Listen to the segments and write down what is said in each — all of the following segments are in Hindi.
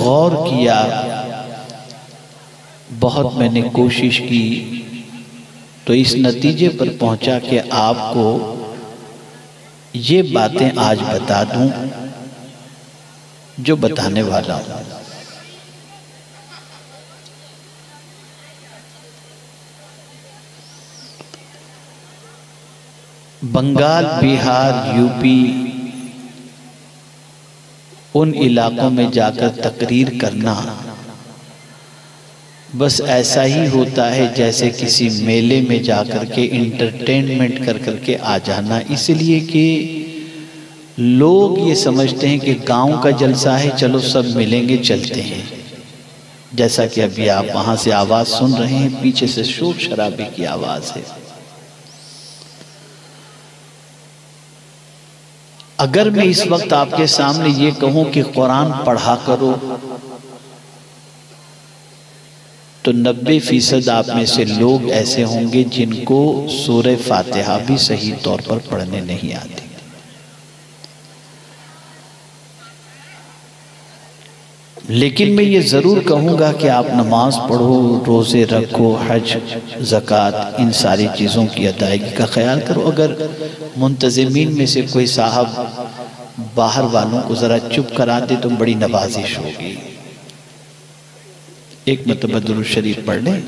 गौर किया, बहुत मैंने कोशिश की, तो इस नतीजे पर पहुंचा कि आपको ये बातें आज बता दूं जो बताने वाला हूं। बंगाल, बिहार, यूपी, उन इलाकों में जाकर तकरीर करना बस ऐसा ही होता है जैसे किसी मेले में जाकर के इंटरटेनमेंट कर करके आ जाना, इसलिए कि लोग ये समझते हैं कि गांव का जलसा है, चलो सब मिलेंगे चलते हैं। जैसा कि अभी आप वहां से आवाज सुन रहे हैं, पीछे से शोर शराबे की आवाज है। अगर मैं इस वक्त आपके सामने ये कहूं कि कुरान पढ़ा करो, तो 90% आप में से लोग ऐसे होंगे जिनको सूरह फातिहा भी सही तौर पर पढ़ने नहीं आती। लेकिन मैं ये ज़रूर कहूँगा कि आप नमाज पढ़ो, रोज़े रखो, हज, ज़कात, इन सारी चीज़ों की अदायगी का ख्याल करो। अगर मुंतज़िमीन में से कोई साहब बाहर वालों को ज़रा चुप करा दे तो बड़ी नवाजिश होगी। एक मरतबा दुरूद शरीफ पढ़ लें।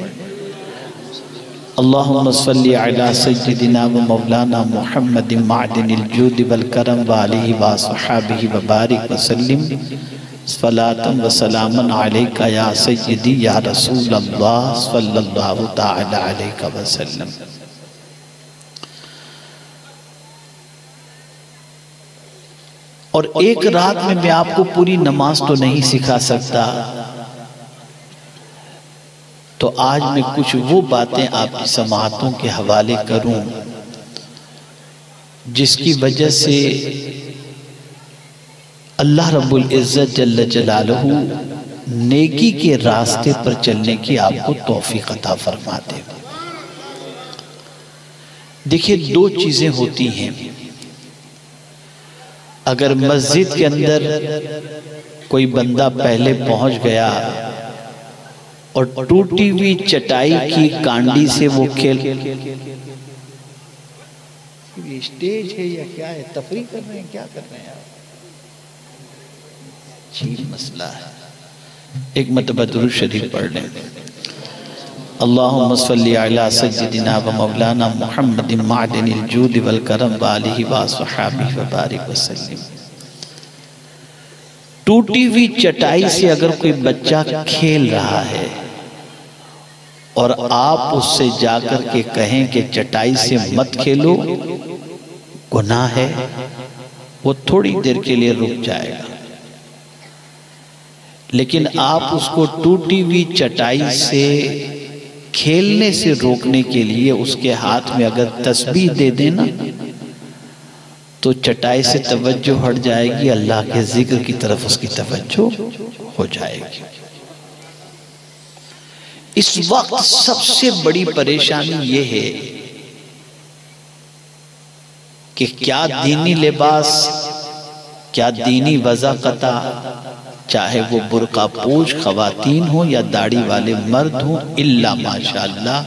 अल्लाहुम्मा सल्ली अला सय्यिदिना व मौलाना मुहम्मदिन मादिनिल जूद वल करम व आलिहि व अस्हाबिहि व बारिक व सल्लिम सलातन व सलामन अलैका या सय्यिदी या रसूल अल्लाह सल्लल्लाहु तआला अलैहि व सल्लम। और एक रात में मैं आपको पूरी नमाज तो नहीं सिखा सकता, तो आज मैं कुछ वो बातें आपकी समाअतों के हवाले करूं जिसकी वजह से अल्लाह रब्बुल इज़्ज़त जल्ल जलालहू नेकी के रास्ते पर चलने की आपको तौफीक अता फरमा दे। देखिए, दो चीजें होती हैं। अगर मस्जिद के अंदर कोई बंदा पहले पहुंच गया और टूटी हुई चटाई की कांडी से वो खेल, स्टेज है या क्या है, तफरीह कर रहे हैं, क्या कर रहे हैं आप? अजीब मसला है। एक मरतबा दुरूद शरीफ पढ़ लें। अल्लाहुम्मा सल्ली अला सय्यिदिना व मौलाना मुहम्मदिन मादिनिल जूद वल करम व आलिहि व अस्हाबिहि व बारिक व सल्लिम। टूटी हुई चटाई से अगर कोई बच्चा खेल रहा है और आप उससे जाकर के कहें कि चटाई से मत खेलो, गुनाह है, वो थोड़ी देर के लिए रुक जाएगा। लेकिन आप उसको टूटी हुई चटाई से खेलने से रोकने के लिए उसके हाथ में अगर तस्बीह दे देना, तो चटाई से तवज्जो हट जाएगी, अल्लाह के जिक्र की तरफ उसकी तवज्जो हो जाएगी। इस वक्त सबसे बड़ी परेशानी ये है कि क्या दीनी लिबास, क्या दीनी वज़ाक़ता, चाहे वो बुर्का पोश ख़वातीन हो या दाढ़ी वाले मर्द हो, इल्ला माशाअल्लाह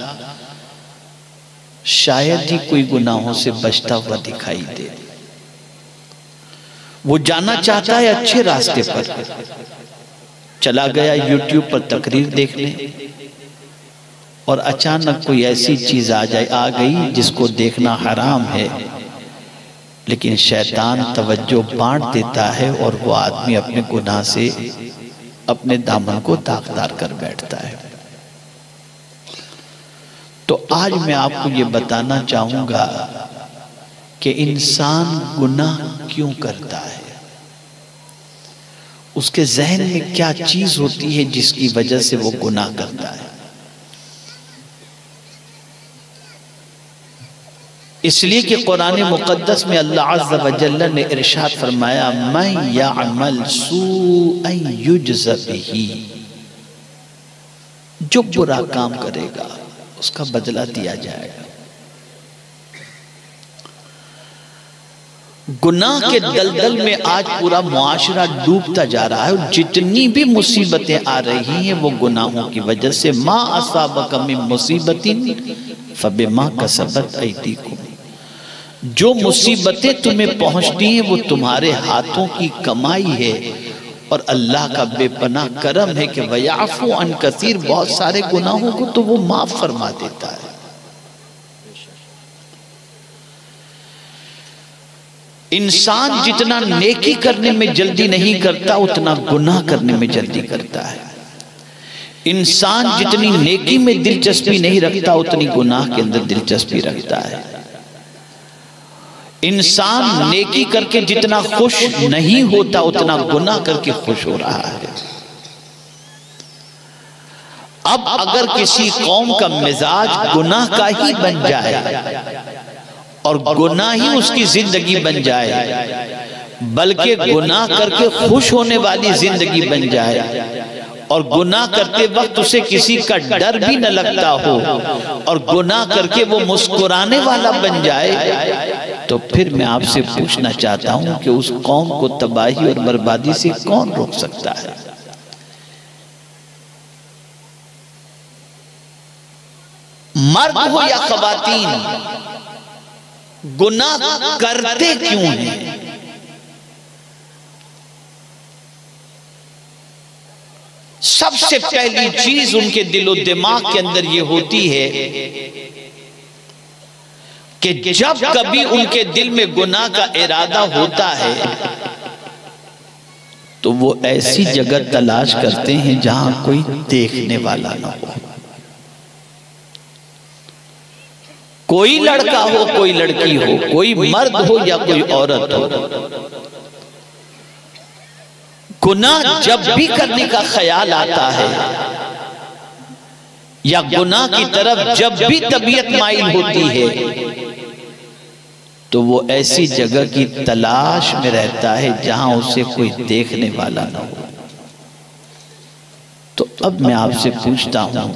शायद ही कोई गुनाहों से बचता हुआ दिखाई दे। वो जाना चाहता है अच्छे रास्ते पर, चला गया यूट्यूब पर तकरीर देखने, और अचानक कोई ऐसी चीज आ गई जिसको देखना हराम है, लेकिन शैतान तवज्जो बांट देता है और वो आदमी अपने गुनाह से अपने दामन को दागदार कर बैठता है। तो आज मैं आपको ये बताना चाहूंगा कि इंसान गुनाह क्यों करता है, उसके जहन में क्या चीज होती है जिसकी वजह से वो गुनाह करता है। इसलिए कि कुरान मुक़द्दस में अल्लाह अज़्ज़ा व जल्ल ने इरशाद फरमाया, मन यअमल सूअन युज्ज़ा बिही, जो बुरा काम करेगा उसका बदला दिया जाएगा। गुनाह के दलदल में आज पूरा मुआशरा डूबता जा रहा है और जितनी भी मुसीबतें आ रही हैं वो गुनाहों की वजह से। माँ असाबक मिन मुसीबतिन फबिमा कसबत अयदीकुम, जो मुसीबतें तुम्हें पहुंचती हैं वो तुम्हारे हाथों की कमाई है। और अल्लाह का बेपनाह करम है कि वयाफू अन कसीर, बहुत सारे गुनाहों को तो वो माफ फरमा देता है। इंसान जितना नेकी करने में जल्दी नहीं करता उतना गुनाह करने में जल्दी करता है। इंसान जितनी नेकी में दिलचस्पी नहीं रखता उतनी गुनाह के अंदर दिलचस्पी रखता है। इंसान नेकी करके जितना खुश नहीं होता उतना गुनाह करके खुश हो रहा है। अब अगर किसी कौम का मिजाज गुनाह का ही बन जाए और गुनाह ही उसकी जिंदगी बन जाए, बल्कि गुनाह करके खुश होने वाली जिंदगी बन जाए और गुनाह करते वक्त उसे किसी का डर भी न लगता हो और गुनाह करके वो मुस्कुराने वाला बन जाए, तो फिर मैं आपसे पूछना चाहता हूं कि उस कौम को तबाही और बर्बादी से कौन रोक सकता है? मर्द हो या खवातीन, गुनाह करते क्यों हैं? सबसे पहली चीज उनके दिलो दिमाग के अंदर ये होती है कि जब कभी उनके दिल में गुनाह का इरादा होता है तो वो ऐसी जगह तलाश करते हैं जहां कोई देखने वाला ना हो। कोई लड़का हो, कोई लड़की हो, कोई मर्द हो या कोई औरत हो, गुनाह जब भी करने का ख्याल आता है या गुनाह की तरफ जब भी तबीयत माइल होती है तो वो ऐसी जगह की तलाश में रहता है जहां उसे कोई देखने वाला ना हो। तो अब मैं आपसे पूछता हूं,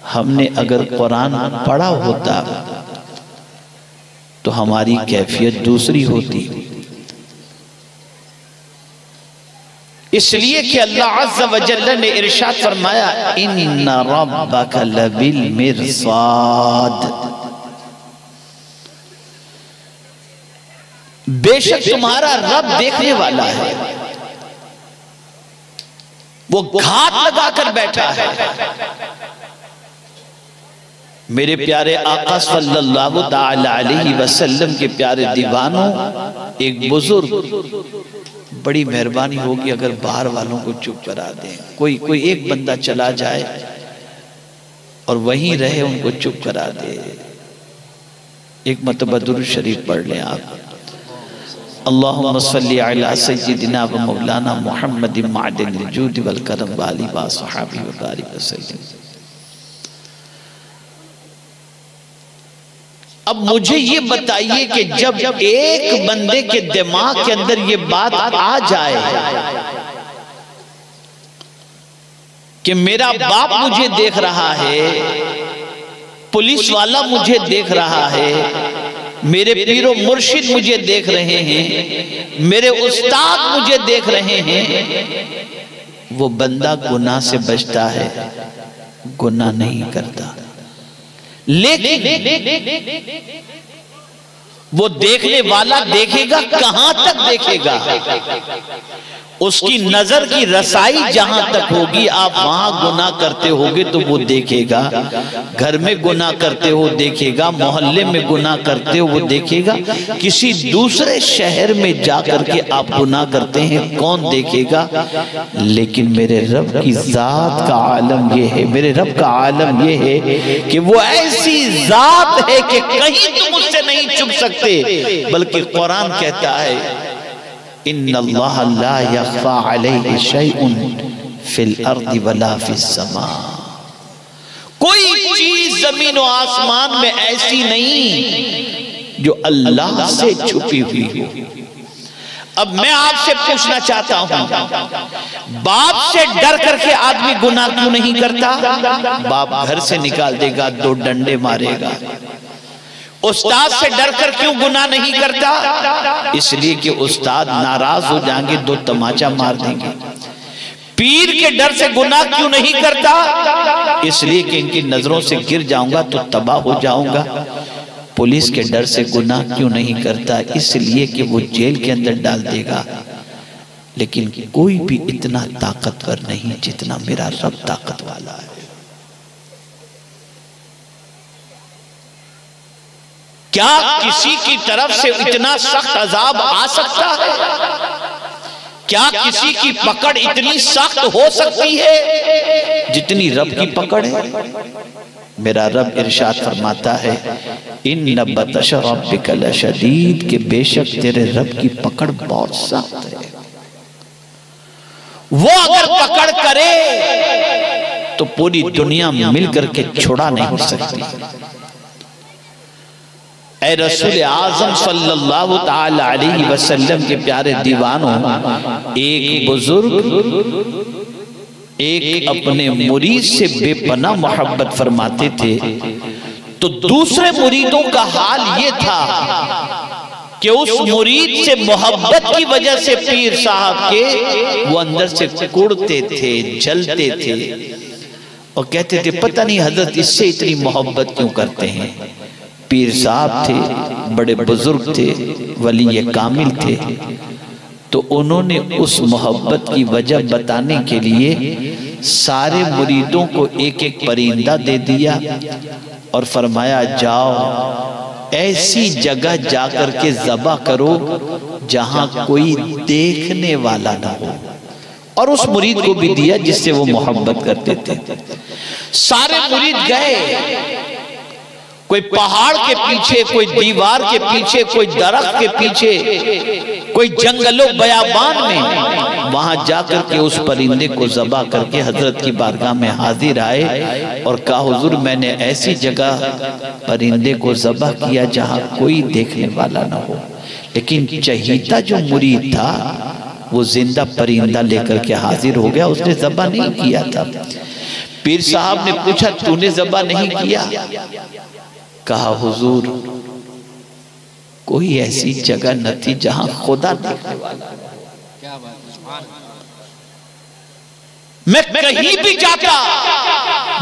हमने अगर कुरान पढ़ा होता तो हमारी कैफियत दूसरी होती। इसलिए कि अल्लाह अज़्ज़ा व जल्ल ने इरशाद फरमाया, इन्ना रब्बका लबिल मिरसाद, बेशक तुम्हारा रब देखने वाला है, वो घात लगाकर बैठा है। मेरे प्यारे आका सल्लल्लाहु ताला अलैहि वसल्लम के प्यारे दीवानों, एक बुजुर्ग, बड़ी मेहरबानी होगी अगर बाहर वालों को चुप करा दें। कोई एक बंदा चला जाए और वहीं रहे, उनको चुप करा दे। एक मरतबा दुरूद शरीफ पढ़ लें आप। अल्लाहुम्मा सल्ली अला सय्यिदिना व मौलाना मुहम्मद मादिनिल जूद वल करम व आलिहि व अस्हाबिहि व बारिक वसल्लम। अब मुझे ये बताइए कि जब एक बंदे के दिमाग के अंदर ये बात आ जाए कि मेरा बाप मुझे देख रहा है, पुलिस वाला मुझे देख रहा है, मेरे पीरो मुर्शिद मुझे देख रहे हैं, मेरे उस्ताद मुझे देख रहे हैं, वो बंदा गुनाह से बचता है, गुनाह नहीं करता। लेकिन वो देखने वाला देखेगा, कहां तक देखेगा? उसकी नजर की रसाई जहां तक होगी, आप वहां गुनाह करते होगे तो वो देखेगा। घर में गुनाह करते हो देखेगा, मोहल्ले में गुनाह करते हो वो देखेगा, किसी दूसरे शहर में जाकर के आप गुनाह करते हैं कौन देखेगा? लेकिन मेरे रब की जात का आलम ये है, मेरे रब का आलम ये है कि वो ऐसी जात है कि कहीं तुम उससे नहीं छुप सकते। बल्कि कुरान कहता है, इन्नल्लाह ला यख्फा अलैहि शैउन फिल अर्दि वला फिस समा। कोई चीज जमीन और आसमान में ऐसी नहीं जो अल्लाह से छुपी हुई हो। अब मैं आपसे पूछना चाहता हूं, बाप से डर करके आदमी गुनाह क्यों नहीं करता? बाप घर से निकाल देगा, 2 डंडे मारेगा। उस्ताद से डर कर क्यों गुनाह नहीं करता? इसलिए कि उस्ताद नाराज हो जाएंगे, दो तमाचा मार देंगे। पीर के डर से गुनाह क्यों नहीं करता? इसलिए कि इनकी नजरों से गिर जाऊंगा तो तबाह हो जाऊंगा। पुलिस के डर से गुनाह क्यों नहीं करता? इसलिए कि वो जेल के अंदर डाल देगा। लेकिन कोई भी इतना ताकतवर नहीं जितना मेरा रब ताकत वाला है। क्या किसी की तरफ से इतना सख्त अजाब आ सकता है? क्या किसी की पकड़ इतनी सख्त हो सकती है जितनी रब की पकड़ है? मेरा रब इरशाद फरमाता है, इन्न बतश रब्बिका लशदीद, के बेशक तेरे रब की पकड़ बहुत सख्त है। वो अगर पकड़ करे तो पूरी दुनिया मिलकर के छुड़ा नहीं सकती। ऐ रसूल आज़म सल्लल्लाहु ताला अलैहि वसल्लम के प्यारे दीवानों, एक बुजुर्ग एक अपने मुरीद से बेपनाह मोहब्बत फरमाते थे, तो दूसरे मुरीदों का हाल ये था कि उस मुरीद से मोहब्बत की वजह से पीर साहब के वो अंदर से कुड़ते थे, जलते थे और कहते थे पता नहीं हजरत इससे इतनी मोहब्बत क्यों करते हैं। पीर साहब थे, बड़े बुजुर्ग थे, वली कामिल थे, तो उन्होंने उस मोहब्बत की वजह बताने के लिए सारे मुरीदों को एक एक परिंदा दे दिया और फरमाया जाओ ऐसी जगह जाकर के ज़बा करो जहां कोई देखने वाला ना हो। और उस मुरीद को भी दिया जिससे वो मोहब्बत करते थे। सारे मुरीद गए, कोई पहाड़ के पीछे, कोई दीवार के पीछे, कोई दरख्त के पीछे, कोई जंगलों बयाबान में, वहां जाकर के उस परिंदे को ज़बा करके हजरत की बारगाह में हाजिर आए और कहा हुजूर मैंने ऐसी जगह परिंदे को ज़बा किया जहां कोई देखने वाला ना हो। लेकिन चहीता जो मुरीद था वो जिंदा परिंदा लेकर के हाजिर हो गया, उसने ज़बा नहीं किया था। पीर साहब ने पूछा तूने ज़बा नहीं किया? कहा हुजूर कोई ऐसी जगह न थी जहां खुदा देखने वाला। मैं कहीं भी जाता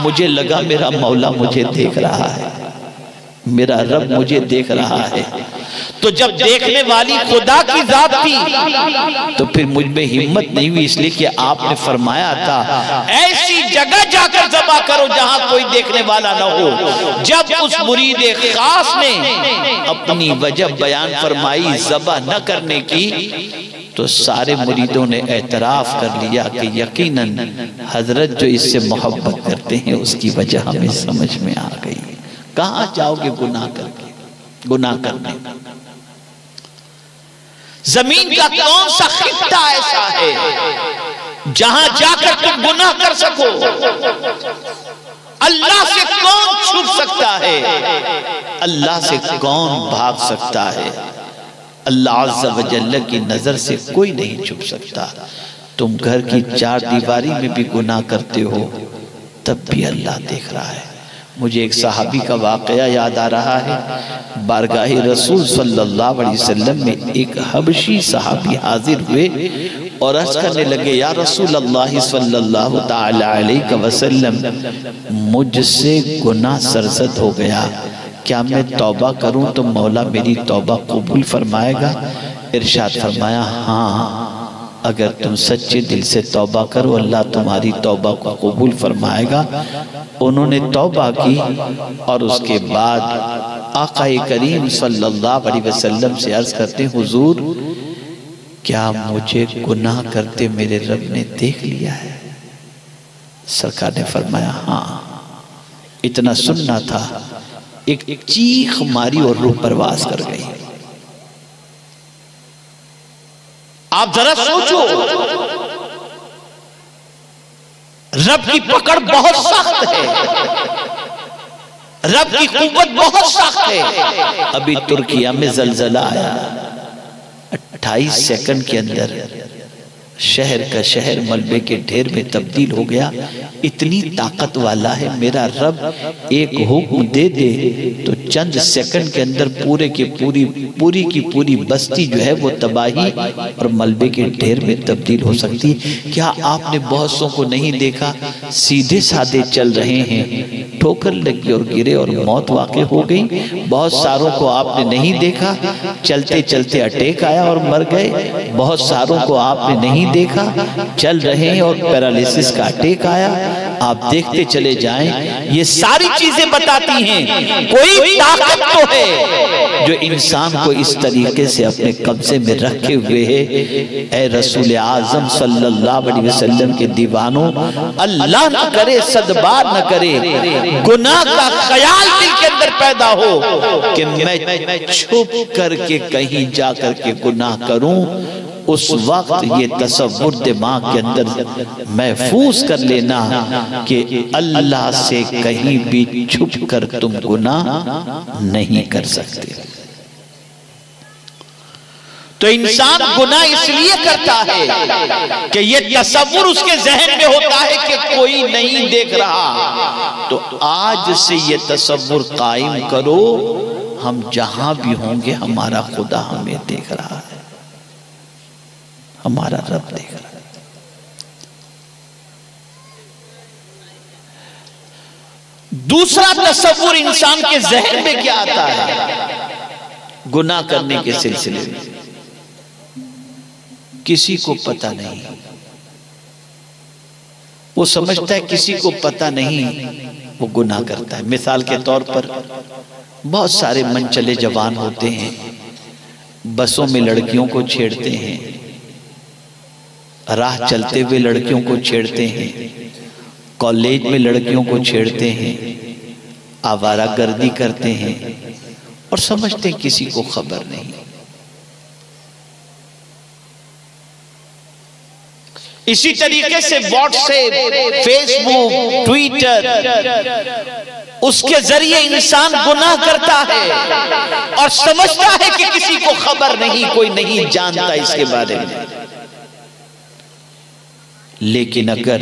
मुझे लगा मेरा मौला मुझे देख रहा है, मेरा रब मुझे देख रहा है। तो जब देखने वाली खुदा की जात थी तो फिर मुझ में हिम्मत नहीं हुई, इसलिए कि आपने फरमाया था ऐसी जगह जाकर ज़बा करो जहां कोई देखने वाला ना हो। जब उस मुरीद खास ने अपनी वजह बयान फरमाई ज़बा न करने की, तो सारे मुरीदों ने एतराफ कर लिया कि यकीनन हजरत जो इससे मोहब्बत करते हैं उसकी वजह हमें समझ में आ गई। कहां जाओगे गुनाह करके, गुनाह करने? जमीन का कौन सा खित्ता ऐसा है जहां जाकर तुम गुनाह कर सको? अल्लाह से कौन छुप सकता है? अल्लाह से कौन भाग सकता है? अल्लाह अज़्ज़ा व जल्ल की नजर से कोई नहीं छुप सकता। तुम घर की चार दीवारी में भी गुनाह करते हो तब भी अल्लाह देख रहा है। मुझे एक सहाबी का वाक़या याद आ रहा है। बारगाह रसूल सल्लल्लाहु अलैहि वसल्लम में एक हबशी सहाबी हाजिर हुए और अर्ज़ करने लगे, या रसूल अल्लाह सल्लल्लाहु ताला अलैहि वसल्लम मुझसे गुनाह सरज़द हो गया, क्या मैं तौबा करूं तो मौला मेरी तौबा कबूल फरमाएगा? इरशाद फरमाया हाँ, अगर तुम सच्चे दिल से तौबा करो अल्लाह तुम्हारी तौबा को कबूल फरमाएगा। उन्होंने तौबा की और उसके बाद आक़ाए करीम सल्लल्लाहु अलैहि वसल्लम से अर्ज करते हुजूर क्या मुझे गुनाह करते मेरे रब ने देख लिया है? सरकार ने फरमाया हाँ। इतना सुनना था, एक चीख मारी और रूह परवास कर गई। आप जरा सोचो, रब की पकड़ बहुत सख्त है, रब की कुव्वत बहुत सख्त है। अभी तुर्किया में जलजला आया, 28 सेकंड के अंदर शहर का शहर मलबे के ढेर में तब्दील हो गया। इतनी ताकत वाला है मेरा रब, एक हुक्म दे दे तो चंद सेकंड के अंदर पूरी की पूरी बस्ती जो है वो तबाही और मलबे के ढेर में तब्दील हो सकती है। क्या आपने बहुत सौ को नहीं देखा, सीधे साधे चल रहे हैं, ठोकर लगी और गिरे और मौत वाक़ई हो गई। बहुत सारों को आपने नहीं देखा, चलते चलते अटैक आया और मर गए। बहुत सारों को आपने नहीं देखा, चल रहे हैं और पैरालिसिस का अटैक आया। आप देखते चले जाएं, ये सारी चीजें बताती हैं कोई ताकत तो है जो इंसान को इस तरीके से अपने कब्जे में रखे हुए है। ऐ रसूल आजम सल्लल्लाहु अलैहि वसल्लम के दीवानों, अल्लाह न करे, सदबार न करे, गुनाह का ख्याल दिल के अंदर पैदा हो कि मैं छुप करके कहीं जा करके गुनाह करूं, उस वक्त ये तसव्वुर दिमाग के अंदर महफूज कर लेना कि अल्लाह से कहीं भी छुप कर तुम गुनाह नहीं कर सकते। तो इंसान गुनाह इसलिए करता है कि ये तसव्वुर उसके जहन में होता है कि कोई नहीं देख रहा। तो आज से ये तसव्वुर कायम करो, हम जहां भी होंगे हमारा खुदा हमें देख रहा है, हमारा रब देख रहा है। दूसरा तसव्वुर इंसान के जहन में क्या आता है गुनाह करने के सिलसिले में, किसी को पता नहीं। वो समझता है किसी को पता नहीं, वो गुनाह करता है। मिसाल के तौर पर बहुत सारे मनचले जवान होते हैं, बसों में लड़कियों को छेड़ते हैं, राह चलते हुए लड़कियों को छेड़ते हैं, कॉलेज में लड़कियों को छेड़ते हैं, आवारागर्दी करते हैं और समझते हैं किसी को खबर नहीं। इसी तरीके से व्हाट्सएप, फेसबुक, ट्विटर, उसके जरिए इंसान गुनाह करता है और समझता है कि किसी को खबर नहीं, कोई नहीं जानता इसके बारे में। लेकिन अगर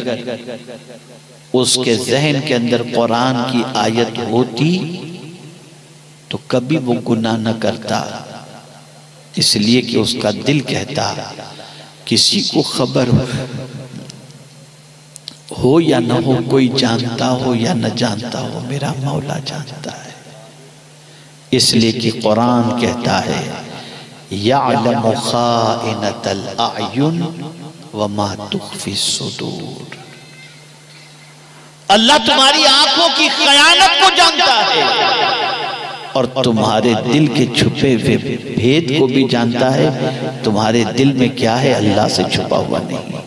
उसके जहन के अंदर कुरान की आयत होती तो कभी वो गुनाह न करता, इसलिए कि उसका दिल कहता किसी को खबर हो या न हो, कोई जानता हो या न जानता हो, मेरा मौला जानता है। इसलिए कि कुरान कहता है यअलमु खाइनतल अयुन वमा तुख्फी सुदूर। अल्लाह तुम्हारी आंखों की खयानत को जानता है और तुम्हारे दिल के छुपे हुए भेद को भी जानता है। तुम्हारे दिल में क्या है अल्लाह से छुपा हुआ नहीं।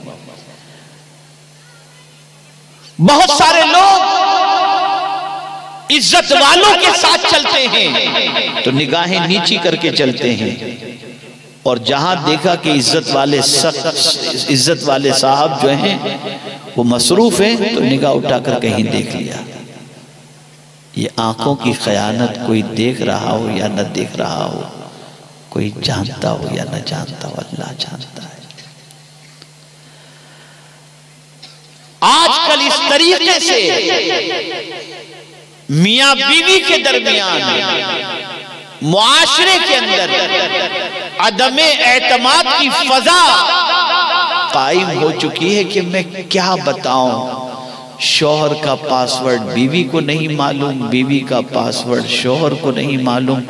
बहुत सारे लोग इज्जत वालों के साथ चलते हैं तो निगाहें नीची करके चलते हैं, और जहां देखा कि इज्जत वाले साहब जो हैं वो मसरूफ हैं तो निगाह उठाकर कहीं देख लिया। ये आंखों की खयानत कोई देख रहा हो या न देख रहा हो, कोई जानता हो या न जानता हो, अल्लाह जानता है। आजकल इस तरीके से मियां बीवी के दरमियान मुआशरे के अंदर अदम एतमाद की फजा कायम हो चुकी है कि मैं क्या बताऊं। शौहर का पासवर्ड बीवी को नहीं मालूम, बीवी का पासवर्ड शौहर को नहीं मालूम,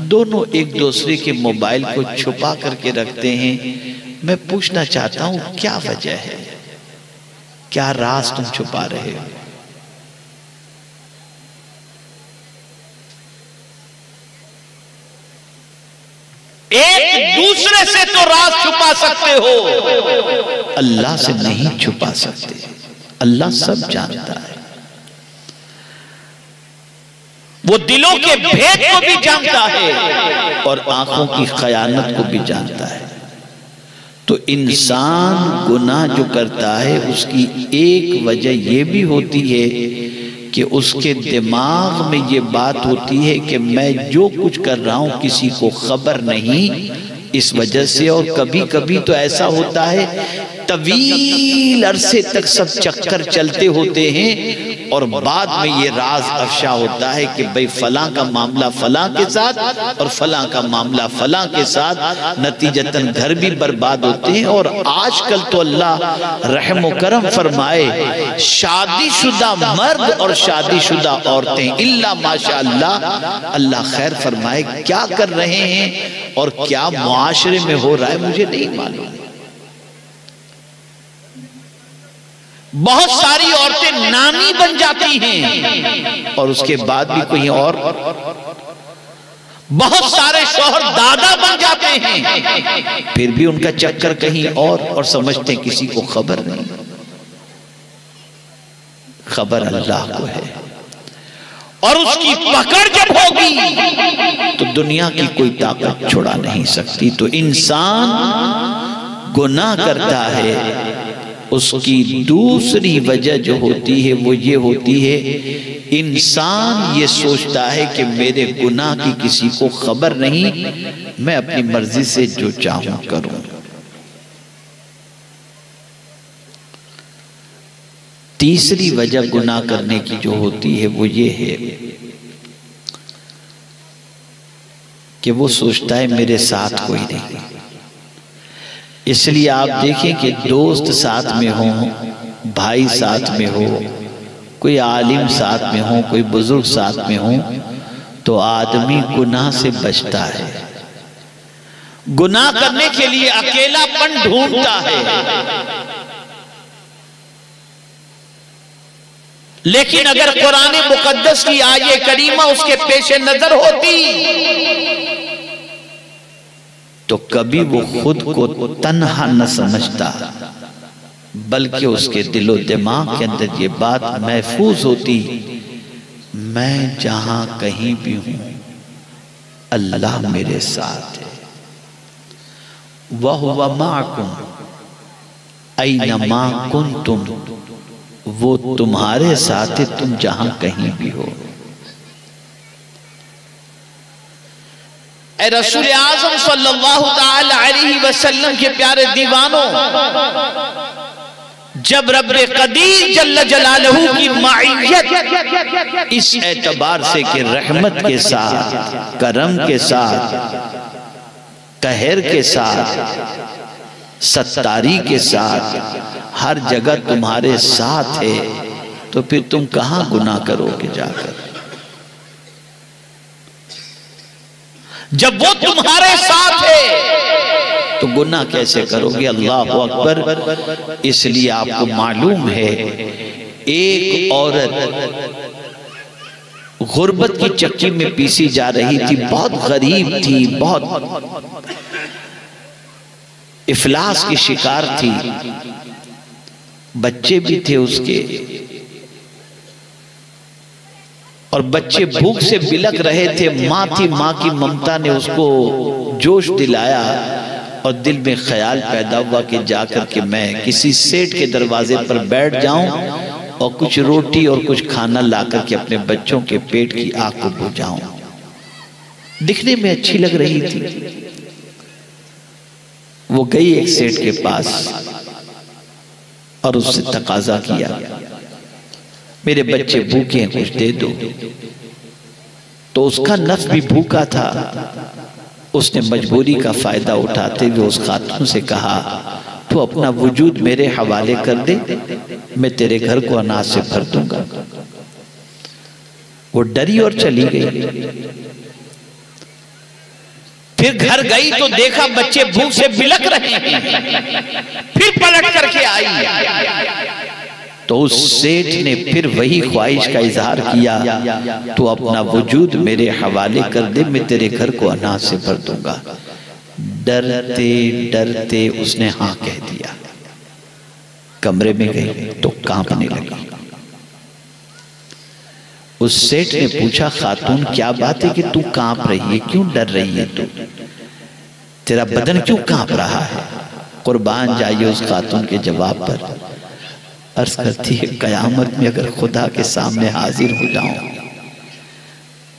दोनों एक दूसरे के मोबाइल को छुपा करके रखते हैं। मैं पूछना चाहता हूं क्या वजह है, क्या राज तुम छुपा रहे हो? एक दूसरे से तो राज छुपा सकते हो, अल्लाह से नहीं छुपा सकते। अल्लाह सब जानता है, वो दिलों के भेद को भी जानता है और आंखों की खयानत को भी जानता है। तो इंसान गुनाह जो करता है उसकी एक वजह यह भी होती है कि उसके दिमाग में ये बात होती है कि मैं जो कुछ कर रहा हूं किसी को खबर नहीं, इस वजह से। और कभी कभी तो ऐसा होता है तवील अरसे तक सब चक्कर चलते होते हैं, और बाद में ये राज अफशा होता है कि भाई फलां का मामला फलां के साथ और फलां का मामला फलां के साथ, नतीजतन घर भी बर्बाद होते हैं। और आजकल तो अल्लाह रहम व करम फरमाए, शादीशुदा मर्द और शादीशुदा औरतें इल्ला माशाअल्लाह, अल्लाह खैर फरमाए, क्या कर रहे हैं और क्या मुआशरे में हो रहा है मुझे नहीं मालूम। बहुत सारी औरतें नानी बन जाती हैं और उसके बाद भी कोई और, बहुत सारे शौहर दादा बन जाते हैं, फिर भी उनका चक्कर कहीं और समझते किसी को खबर नहीं। खबर अल्लाह को है और उसकी पकड़ जब होगी तो दुनिया की कोई ताकत छुड़ा नहीं सकती। तो इंसान गुनाह करता है, उसकी दूसरी वजह जो होती है वो ये होती है, इंसान ये सोचता है कि मेरे गुनाह की किसी को खबर नहीं, मैं अपनी मर्जी से जो चाहूं करूं। तीसरी वजह गुनाह करने की जो होती है वो ये है कि वो सोचता है मेरे साथ कोई नहीं। इसलिए आप देखें कि दोस्त साथ में हो, भाई साथ में हो, कोई आलिम साथ में हो, कोई बुजुर्ग साथ में हो, तो आदमी गुनाह से बचता है। गुनाह करने के लिए अकेलापन ढूंढता है, लेकिन अगर कुरान मुकद्दस की आयत करीमा उसके पेश नजर होती तो कभी वो खुद को तन्हा न समझता, बल्कि उसके दिलो दिमाग के अंदर ये बात महफूज होती, मैं जहां कहीं भी हूं अल्लाह मेरे साथ है। वहुवा माकुम ऐनमा कुंतुम, वो तुम्हारे साथ है तुम जहां कहीं भी हो। रसूल आज़म सल्लल्लाहु ताला अलैहि वसल्लम के प्यारे दीवानों, जब रब कदीर जल्ल जलालहू की माइयत इस एतबार से कि रहमत के साथ, करम के साथ, कहर के साथ, सत्तारी के साथ हर जगह तुम्हारे साथ है, तो फिर तुम कहां गुनाह करोगे जाकर? जब वो तुम्हारे साथ है तो गुनाह कैसे करोगे? अल्लाह अकबर। इसलिए आपको मालूम है, एक औरत गुर्बत की चक्की में पीसी जा रही थी, बहुत गरीब थी, बहुत इफलास की शिकार थी, बच्चे भी थे उसके, और बच्चे भूख से बिलक रहे थे। माँ थी, माँ की ममता ने उसको जोश दिलाया और दिल में ख्याल पैदा हुआ कि जाकर के मैं किसी सेठ के दरवाजे पर बैठ जाऊं और कुछ रोटी और कुछ खाना लाकर के अपने बच्चों के पेट की आग को बुझाऊं। दिखने में अच्छी लग रही थी। वो गई एक सेठ के पास और उससे तकाजा किया, मेरे बच्चे भूखे हैं, कुछ दे दो। तो उसका नफ्स भी भूखा था। उसने मजबूरी का फायदा उठाते हुए उस खातून से कहा, तू अपना वजूद मेरे हवाले कर दे, मैं तेरे घर को अनाज से भर दूंगा। वो डरी और चली गई। फिर घर गई तो देखा बच्चे भूख से बिलक रहे हैं। फिर पलट करके आई तो उस सेठ ने फिर वही ख्वाहिश का इजहार किया, तो अपना वजूद मेरे हवाले कर दे, मैं तेरे घर को अनाज से भर दूंगा। डरते डरते उसने हाँ कह दिया। कमरे में गई तो कांपने लगी। उस सेठ ने पूछा, खातून क्या बात है कि तू कांप रही है, क्यों डर रही है तू, तेरा बदन क्यों कांप रहा है? कुर्बान जाइए उस खातून के जवाब पर। अर्ज करती है, कयामत में अगर खुदा के सामने हाजिर हो जाऊं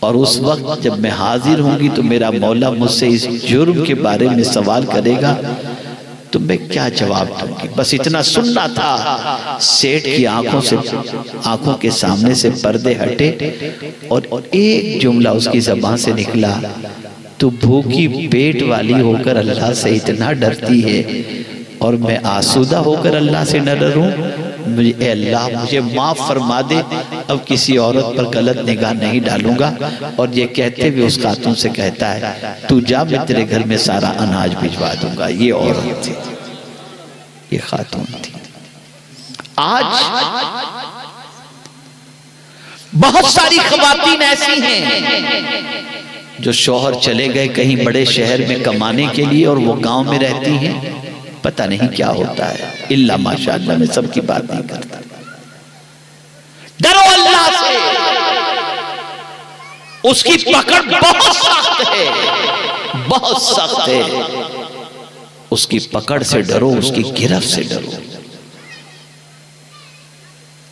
और उस वक्त जब मैं हाजिर होंगी तो मेरा मौला मुझसे इस जुर्म के बारे में सवाल करेगा तो मैं क्या जवाब दूंगी? बस इतना सुनना था। सेठ की आंखों के सामने से पर्दे हटे और एक जुमला उसकी ज़बान से निकला, तू भूखी पेट वाली होकर अल्लाह से इतना डरती है और मैं आसूदा होकर अल्लाह से न डरूं? मुझे अल्लाह मुझे माफ फरमा दे, अब किसी औरत पर गलत निगाह नहीं डालूंगा। और ये कहते हुए उस खातून से कहता है, तू जा, मैं तेरे घर में सारा अनाज भिजवा दूंगा। ये औरत थी, ये खातून थी। आज बहुत सारी ख़वातीन ऐसी हैं जो शौहर चले गए कहीं बड़े शहर में कमाने के लिए और वो गांव में रहती हैं, पता नहीं क्या होता है। इल्ला माशाअल्लाह, मैं सबकी बात नहीं करता। डरो अल्लाह से, उसकी पकड़ बहुत सख्त है, बहुत सख्त है। उसकी पकड़ से डरो, उसकी गिरफ्त से डरो।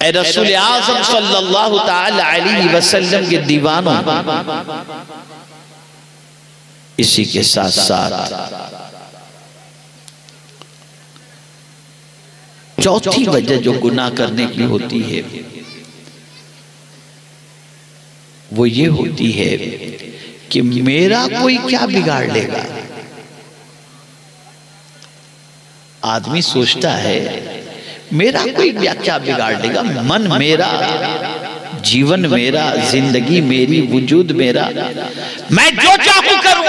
ऐ रसूल आज़म सल्लल्लाहु ताला अलैहि वसल्लम के दीवानों, इसी के साथ साथ चौथी वजह जो गुनाह करने की होती है वो ये होती है कि मेरा कोई क्या बिगाड़ लेगा। आदमी सोचता है मेरा कोई क्या बिगाड़ लेगा, मन मेरा, जीवन मेरा, जिंदगी मेरी, वजूद मेरा, मैं जो चाहूं करूं,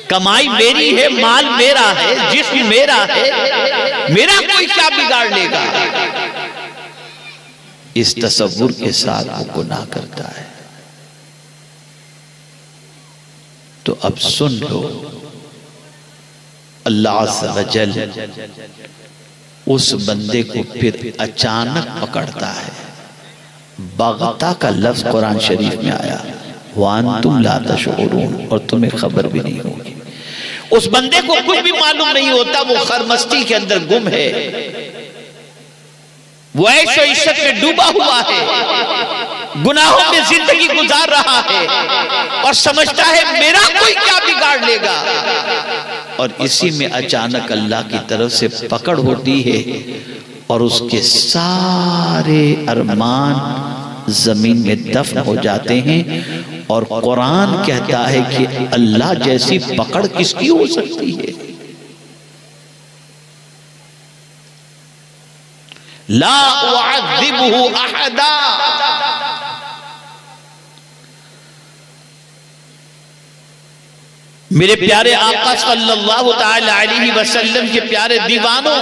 कमाई मेरी है, माल मेरा है, जिस्म मेरा है, मेरा कोई क्या बिगाड़ लेगा। इस तसव्वुर के साथ वो गुनाह करता है। तो अब सुन लो, अल्लाह अज़्ज़ व जल उस बंदे को फिर अचानक पकड़ता है। बग़ता का लफ्ज़ कुरान शरीफ में आया, वांतुम ला तशऊरून, और तुम्हें खबर भी नहीं होगी। उस बंदे को कुछ भी मालूम नहीं होता, वो खरमस्ती के अंदर गुम है, वो ऐशो इश्क़ में डूबा हुआ है, गुनाहों में जिंदगी गुजार रहा है और समझता है मेरा कोई क्या बिगाड़ लेगा। और इसी में अचानक अल्लाह की तरफ से पकड़ होती है और उसके सारे अरमान जमीन में दफन हो जाते हैं। और कुरान कहता है कि अल्लाह जैसी पकड़ किसकी हो सकती है? ला उअज़्ज़िबुहु अहदा, मेरे प्यारे आका सल्लल्लाहु ताला अलैहि वसल्लम के प्यारे दीवानों,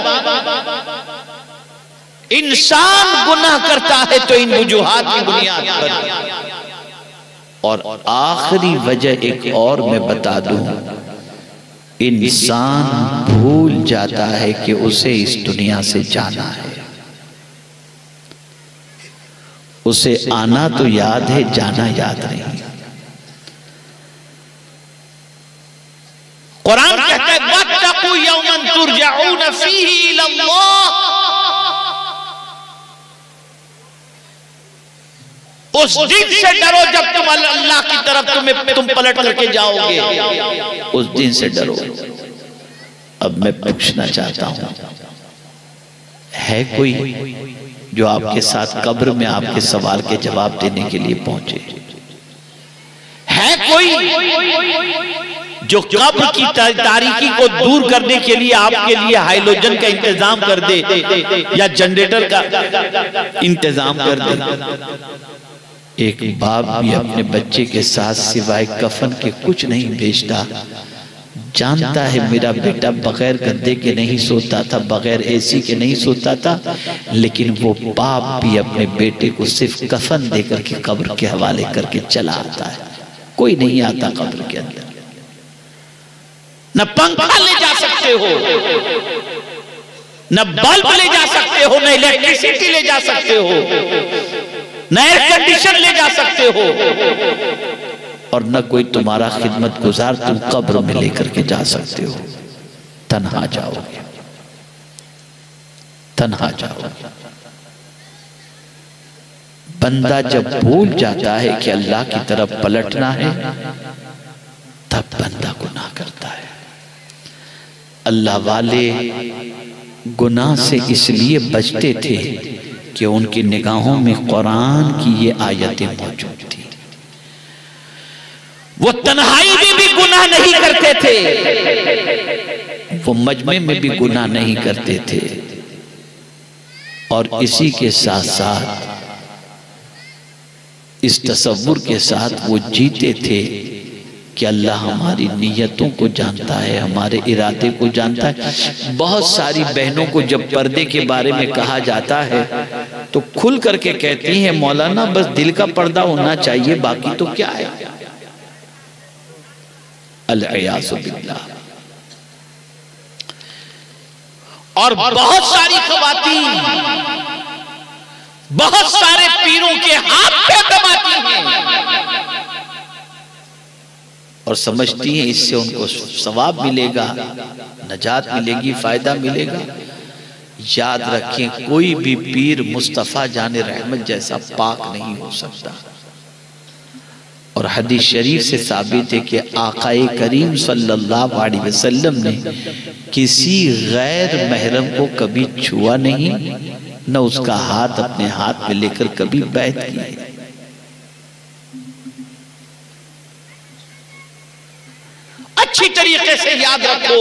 इंसान गुनाह करता है तो इन वजूहात की बुनियाद पर। और आखिरी वजह एक और मैं बता दूं, इंसान भूल जाता है कि उसे इस दुनिया से जाना है। उसे आना तो याद है, जाना याद नहीं। कुरान कहता है वत्तकू यौमन तुरजऊन फीही इलल्लाह, उस दिन से डरो जब तुम अल्लाह की तरफ तुम पलट करके जाओगे, उस दिन से डरो। अब मैं पूछना चाहता हूं, है कोई जो आपके साथ कब्र में आपके सवाल के जवाब देने के लिए पहुंचे? है कोई जो कब्र की तारीकी को दूर करने के लिए आपके लिए हाइड्रोजन का इंतजाम कर दे या जनरेटर का इंतजाम कर दे? एक बाप भी अपने बच्चे के साथ सिवाय कफन के कुछ नहीं भेजता। जानता है मेरा बेटा बगैर गद्दे के नहीं सोता था, बगैर एसी के नहीं सोता था, लेकिन वो बाप भी अपने बेटे को सिर्फ कफन देकर के कब्र के हवाले करके चला आता है। कोई नहीं आता कब्र के अंदर। न पंखा ले जा सकते हो, न बल्ब ले जा सकते हो, न इलेक्ट्रिसिटी ले जा सकते हो, न एयर कंडीशन ले जा सकते हो, और न कोई तुम्हारा खिदमत गुजार तुम कब्र में लेकर के जा सकते हो। तन्हा जाओगे, तन्हा जाओगे। बंदा जब भूल जाता है कि अल्लाह की तरफ पलटना है, तब बंदा गुनाह करता है। अल्लाह वाले गुनाह से इसलिए बचते थे कि उनकी निगाहों में कुरान की ये आयतें मौजूद थी। वो तन्हाई में भी गुनाह नहीं करते थे, वो मजमे में भी गुनाह नहीं करते थे। और इसी के साथ साथ इस तसव्वुर के साथ वो जीते थे कि अल्लाह हमारी नीयतों को जानता है, हमारे इरादे को जानता है। बहुत सारी बहनों को जब पर्दे के बारे में कहा जाता है तो खुल करके कहती हैं, मौलाना बस दिल का पर्दा होना चाहिए, बाकी तो क्या है। अल-इयाज़ु बिल्लाह। और बहुत सारी ख़वातीन बहुत सारे पीरों के हाथ पे दबाती हैं और समझती हैं इससे उनको सवाब मिलेगा, नजात मिलेगी, फायदा मिलेगा। याद रखें, कोई भी पीर मुस्तफ़ा जाने रहमत जैसा पाक नहीं हो सकता। और हदीस शरीफ से साबित है कि आकाए करीम सल्लल्लाहु अलैहि वसल्लम ने किसी गैर महरम को कभी छुआ नहीं, न उसका हाथ अपने हाथ में लेकर कभी बैत की। अच्छी तरीके से याद रखो,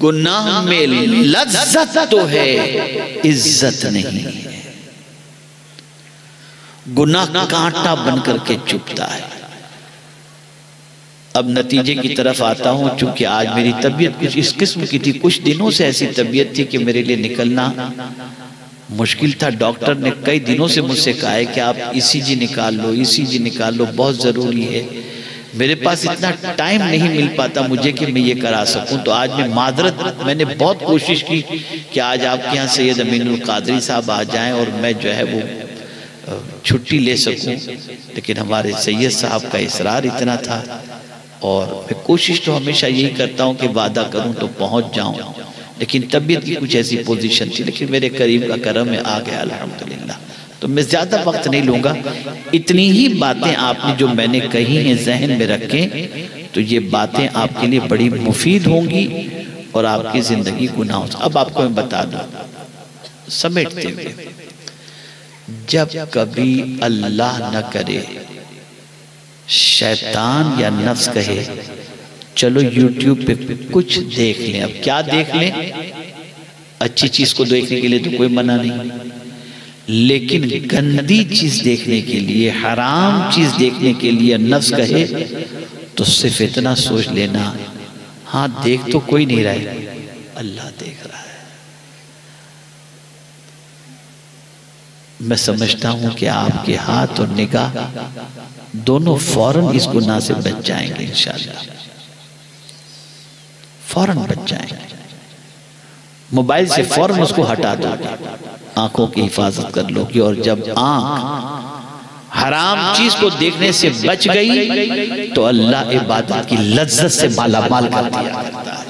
गुनाह में लज्जत तो है, इज्जत नहीं है। गुनाह कांटा बनकर के चुभता है। अब नतीजे की तरफ आता हूं, चूंकि आज मेरी तबीयत कुछ इस किस्म की थी, कुछ दिनों से ऐसी तबीयत थी कि मेरे लिए निकलना मुश्किल था। डॉक्टर ने कई दिनों से मुझसे कहा है कि आप ईसीजी निकाल लो, ईसीजी निकाल लो, बहुत ज़रूरी है। मेरे पास इतना टाइम नहीं मिल पाता मुझे कि मैं ये करा सकूं। तो आज मैं माजरत, मैंने बहुत कोशिश की कि आज आपके यहाँ सैयद अमीनुल कादरी साहब आ जाएं और मैं जो है वो छुट्टी ले सकूं, लेकिन हमारे सैयद साहब का इसरार इतना था। और मैं कोशिश तो हमेशा यही करता हूं कि वादा करूं तो पहुंच जाऊं, लेकिन तबीयत की कुछ ऐसी पोजीशन थी, लेकिन मेरे करीब का करम में आ गया अल्हम्दुलिल्लाह। तो मैं ज़्यादा वक्त नहीं लूँगा, इतनी ही बातें आपने जो मैंने कही हैं जहन में रखें, तो ये बातें आपके लिए बड़ी मुफीद होंगी और आपकी ज़िंदगी गुनाहों से। अब आपको मैं बता दूँ समेटते हुए, जब कभी अल्लाह न करे शैतान या नफ्स कहे चलो यूट्यूब पे कुछ देख लें, अब क्या देख लें, अच्छी चीज को देखने के लिए तो कोई मना नहीं, लेकिन गंदी चीज देखने के लिए, हराम चीज देखने के लिए नफ्स कहे तो सिर्फ इतना सोच लेना, हाँ देख तो कोई नहीं रहा है, अल्लाह देख रहा है। मैं समझता हूं कि आपके हाथ और निगाह दोनों फौरन इस गुनाह से बच जाएंगे इंशाअल्लाह, फौरन बच जाएंगे। मोबाइल से फौरन उसको हटा दोगे, आंखों की हिफाजत कर लोगे, और जब आंख हराम चीज को देखने से बच गई तो अल्लाह इबादत की लज्जत से मालामाल कर दिया करता है।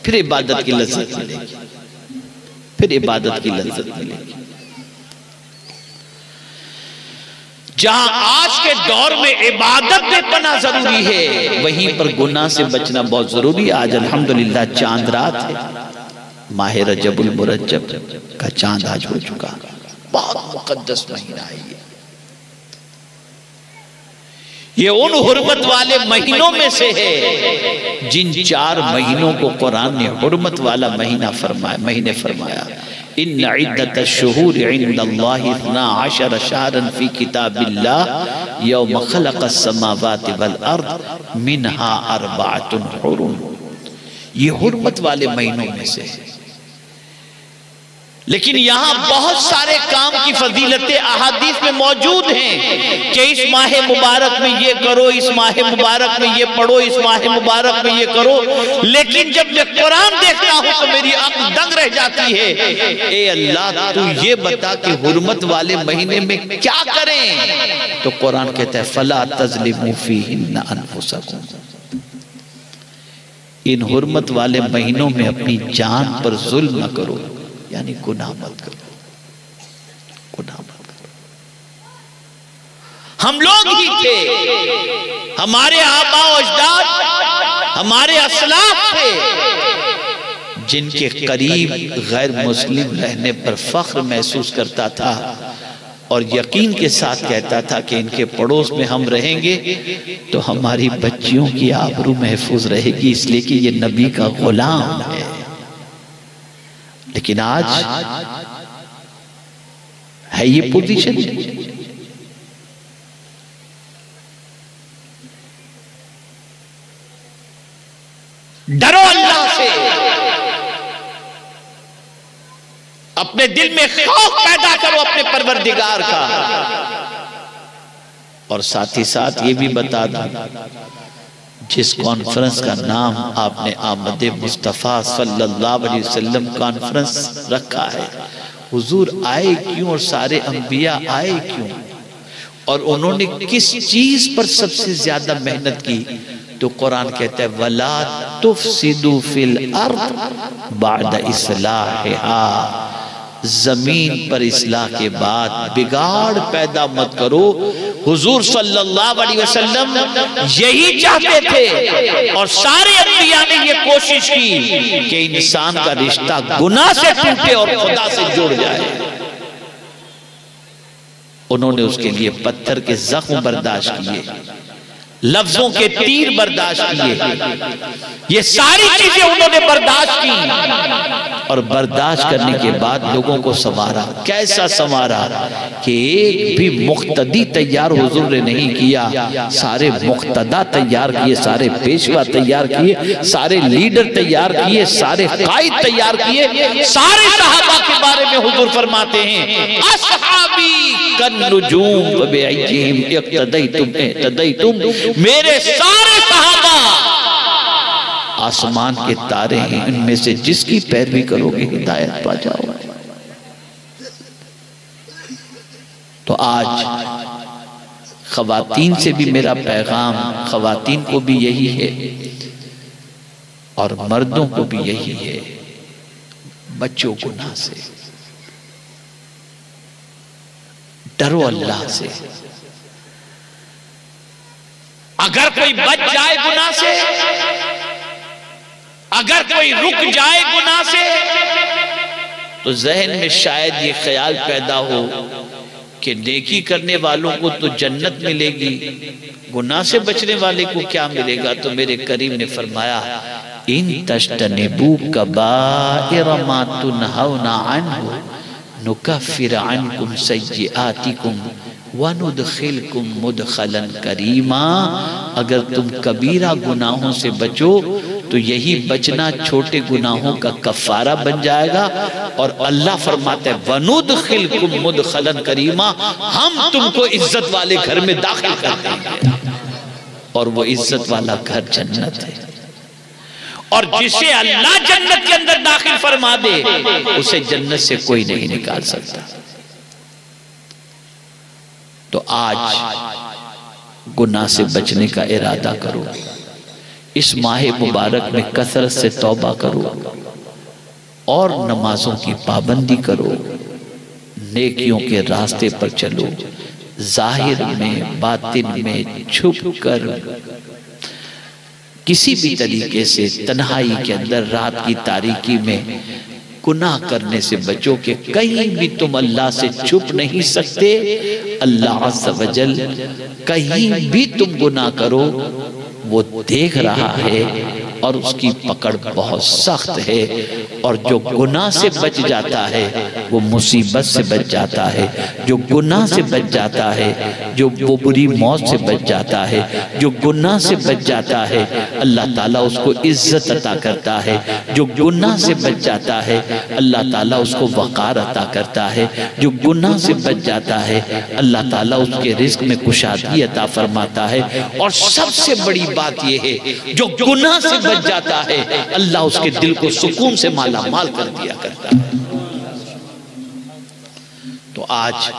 फिर इबादत की लज्जत मिलेगी, फिर इबादत की लज्जत मिलेगी। जहां आज के दौर में इबादत में पना जरूरी है, वहीं पर गुनाह से बचना बहुत जरूरी है। आज अल्हम्दुलिल्लाह चांद रात है, माह रजबुल मुरज्जब का चांद आज हो चुका, बहुत मुकद्दस महीना है ये उन हुर्मत वाले महीनों में से है जिन 4 महीनों को कुरान ने हुर्मत वाला महीने फरमाया। इन्ना इद्दतश-शुहूर इंदल्लाहि 12 शहरन फी किताबिल्लाह यौम खलक़स-समावाति वल अर्द मिनहा अर्बअतुन हुरुम। ये हुर्मत वाले महीनों में से है, लेकिन यहाँ बहुत सारे काम की फजीलतें अहादीस में मौजूद हैं कि इस माह मुबारक में ये करो, इस माह मुबारक में ये पढ़ो, इस माह मुबारक में ये करो। लेकिन जब मैं कुरान देखता हूँ तो मेरी अक्ल दंग रह जाती है, ए अल्लाह तू ये बता कि हुर्मत वाले महीने में क्या करें। तो कुरान कहता है फला तज़लिमू फीहिन्ना अनफुसकुम, इन हुर्मत वाले महीनों में अपनी जान पर जुल्म न करो, यानी गुनाह मत करो, गुनाह मत करो। हम लोग ही थे, हमारे आबा अजदाद, हमारे असलाफ थे, जिनके करीब गैर मुस्लिम रहने पर फख्र महसूस करता था और यकीन के साथ कहता था कि इनके पड़ोस में हम रहेंगे तो हमारी बच्चियों की आबरू महफूज रहेगी, इसलिए कि ये नबी का गुलाम है। लेकिन आज है ये पोजीशन। डरो अल्लाह से, अपने दिल में खौफ पैदा करो अपने परवरदिगार का। और साथ ही साथ ये भी बता दूं, जिस कॉन्फ्रेंस का नाम आपने आमद मुस्तफ़ा सल्लल्लाहु अलैहि वसल्लम कॉन्फ्रेंस रखा है, हुजूर आए क्यों और सारे अंबिया आए क्यों, और उन्होंने किस चीज पर सबसे ज्यादा मेहनत की, तो कुरान कहता है वला तुफसिदू फिल अर्द बाद इस्लाहिहा, जमीन पर इस्लाह के बाद बिगाड़ पैदा मत करो। हुजूर सल्लल्लाहु अलैहि वसल्लम यही चाहते थे और सारे अंबिया ने ये कोशिश की कि इंसान का रिश्ता गुनाह से टूटे और खुदा से जुड़ जाए। उन्होंने उसके लिए पत्थर के जख्म बर्दाश्त किए, लफ्जों के तीर बर्दाश्त किए, ये सारी चीजें उन्होंने बर्दाश्त की और बर्दाश्त करने के बाद लोगों को संवारा। कैसा संवारा कि एक भी मुक्तदी तैयार हुजूर ने नहीं किया, सारे मुक्तदा तैयार किए, सारे पेशवा तैयार किए, सारे लीडर तैयार किए, सारे कायद तैयार किए। सारे सहाबा के बारे में हुजूर फरमाते हैं अस्हाबी कन्नुजूम बिअय्यिहिम इक्तदैतुम, मेरे सारे सहाबा आसमान के तारे हैं, इनमें से जिसकी पैरवी करोगे हिदायत पा जाओगे। तो आज खवातीन से भी मेरा पैगाम, खवातीन को भी यही है और मर्दों को भी यही है, बच्चों गुनाह से डरो अल्लाह से। अगर कोई बच जाए गुनाह से, अगर कोई रुक जाए गुनाह से, तो जहन में शायद ये ख्याल पैदा हो कि नेकी करने वालों को तो जन्नत मिलेगी, गुनाह से बचने वाले को क्या मिलेगा। तो मेरे करीम ने फरमाया इन तज्तनिबू कबाइर मा तुनहौना अन्हु नुकफ्फिर अन्कुम सय्यिआतिकुम वनुदखिलकुम मुदखलन करीमा। अगर तुम कबीरा गुनाहों से बचो तो यही बचना छोटे गुनाहों का कफारा बन जाएगा। और अल्लाह फरमाते हैं वनुदखिलकुम मुदखलन करीमा, हम तुमको इज्जत वाले घर में दाखिल कर देंगे। और वो इज्जत वाला घर जन्नत है, और जिसे अल्लाह जन्नत के अंदर दाखिल फरमा दे उसे जन्नत से कोई नहीं निकाल सकता। तो आज गुनाह से बचने का इरादा करो, इस माह मुबारक में कसरत से तौबा करो और नमाजों की पाबंदी करो, नेकियों के रास्ते पर चलो, जाहिर में बातिन में छुप कर किसी भी तरीके से तन्हाई के अंदर रात की तारीकी में गुनाह करने से बचो कि कहीं भी तुम अल्लाह से छुप नहीं सकते। अल्लाह अज़्ज़ व जल कहीं भी तुम गुनाह करो वो देख रहा है और उसकी पकड़ बहुत सख्त है। और जो गुनाह से बच जाता है वो मुसीबत से बच जाता है, जो गुनाह से बच जाता है, जो वो बुरी मौत से बच जाता है, जो गुनाह से बच जाता है अल्लाह ताला उसको इज्जत अता करता है, जो गुनाह से बच जाता है अल्लाह ताला उसको वक़ार अता करता है, जो गुनाह से बच जाता है अल्लाह ताला उसके रिज़्क़ में कुशादगी अता फरमाता है। और सबसे बड़ी बात यह है जो गुनाह से बच जाता है अल्लाह उसके दिल को सुकून से माला माल कर दिया करता है। तो आज